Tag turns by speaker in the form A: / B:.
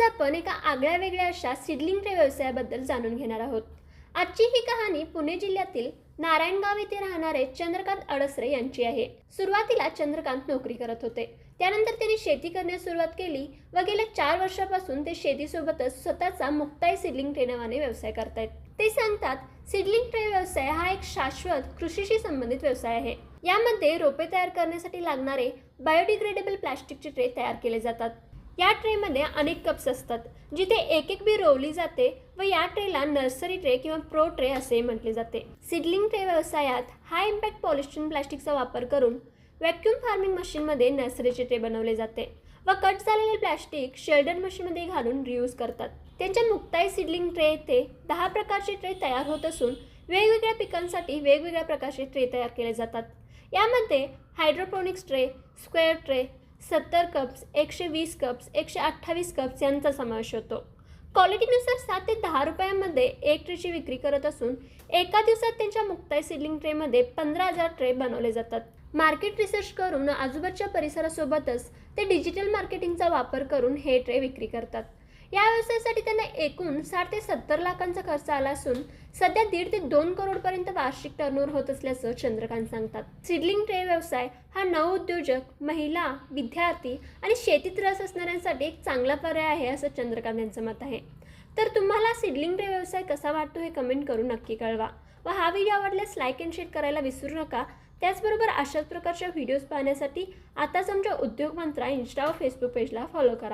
A: आपण एका आगळ्या वेगळ्या अशा सीडलिंग ट्रे व्यवसायाबद्दल जाणून घेणार आहोत। आजची ही कहाणी पुणे जिल्ह्यातील नारायणगाव येथे राहणारे चंद्रकांत अडसरे यांची आहे। सुरुवातीला चंद्रकांत नोकरी करत होते, त्यानंतर त्यांनी शेती करण्यास सुरुवात केली व गेल्या 4 वर्षापासून ते शेतीसोबतच स्वतःचा मुक्ताई सीडलिंग ट्रे नावाने व्यवसाय करतायत। ते सांगतात, सीडलिंग ट्रे व्यवसाय हा एक शाश्वत कृषीशी संबंधित व्यवसाय आहे। यामध्ये रोपे तयार करण्यासाठी लागणारे बायोडिग्रेडेबल प्लास्टिकचे ट्रे तयार केले जातात। या ट्रेमध्ये अनेक कप्स असतात, जिथे एक एक बी रोवली जाते व या ट्रेला नर्सरी ट्रे किंवा प्रो ट्रे असे म्हटले जाते। सीडलिंग ट्रे व्यवसायात हाय इम्पॅक्ट पॉलिस्टिरीन प्लास्टिकचा वापर करून व्हॅक्यूम फार्मिंग मशीनमध्ये नर्सरीचे ट्रे बनवले जाते व कट झालेले प्लास्टिक शेल्डर मशीनमध्ये घालून रियूज करतात। त्यांच्या मुक्ताई सीडलिंग ट्रे येथे 10 प्रकारचे ट्रे तयार होत असून वेगवेगळ्या पिकांसाठी वेगवेगळ्या प्रकारचे ट्रे तयार केले जातात। यामध्ये hydroponics tray, square tray, 70 cups, 120 cups, 128 cups यांचा समावेश होतो। क्वालिटीनुसार 7 ते 10 रुपयांमध्ये एक ट्रेची विक्री करत असून एका दिवसात त्यांच्या मुक्ताई सीडलिंग ट्रेमध्ये 15,000 ट्रे बनवले जातात। मार्केट रिसर्च करून आजूबाजूच्या परिसरासोबतच ते डिजिटल मार्केटिंगचा वापर करून हे ट्रे विक्री करतात। या व्यवसायासाठी त्यांना एकूण 60 ते 70 लाखांचा खर्च आला असून सध्या 1.5 ते 2 करोडपर्यंत वार्षिक टर्नओव्हर होत असल्याचं चंद्रकांत सांगतात। सीडलिंग ट्रे व्यवसाय हा नवउद्योजक, महिला, विद्यार्थी आणि शेतीत रस असणाऱ्यांसाठी एक चांगला पर्याय आहे असं चंद्रकांत यांचं मत आहे। तर तुम्हाला सीडलिंग ट्रे व्यवसाय कसा वाटतो हे कमेंट करून नक्की कळवा व हा व्हिडिओ आवडल्यास लाईक अँड शेअर करायला विसरू नका। त्याचबरोबर अशाच प्रकारच्या व्हिडिओज पाहण्यासाठी आताच आमच्या उद्योग मंत्रा इंस्टा व फेसबुक पेजला फॉलो करा।